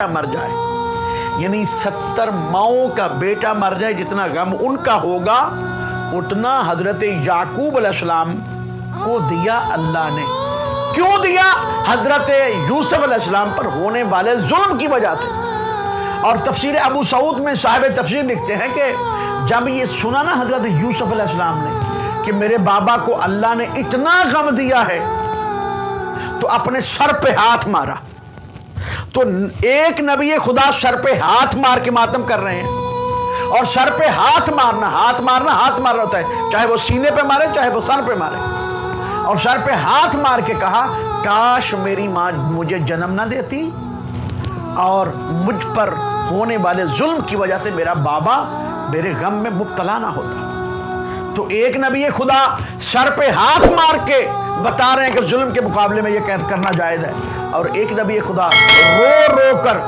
مر جائے، یعنی 70 ماؤں کا بیٹا مر جائے، جتنا غم ان کا ہوگا اتنا حضرت یعقوب علیہ السلام کو دیا اللہ نے۔ کیوں دیا؟ حضرت یوسف علیہ السلام پر ہونے والے ظلم کی وجہ سے۔ اور تفسیر ابو سعود میں صاحب تفسیر لکھتے ہیں کہ جب یہ سنا نا حضرت یوسف علیہ السلام نے کہ میرے بابا کو اللہ نے اتنا غم دیا ہے، تو اپنے سر پہ ہاتھ مارا۔ تو ایک نبی خدا سر پہ ہاتھ مار کے ماتم کر رہے ہیں، اور سر پہ ہاتھ مارنا ہاتھ مارنا ہوتا ہے، چاہے وہ سینے پہ مارے چاہے وہ سر پہ مارے، اور سر پہ ہاتھ مار کے کہا کاش میری ماں مجھے جنم نہ دیتی اور مجھ پر ہونے والے ظلم کی وجہ سے میرا بابا میرے غم میں مبتلا نہ ہوتا۔ تو ایک نبی خدا سر پہ ہاتھ مار کے بتا رہے ہیں کہ ظلم کے مقابلے میں یہ کرنا جائز ہے، اور ایک نبی خدا رو رو کر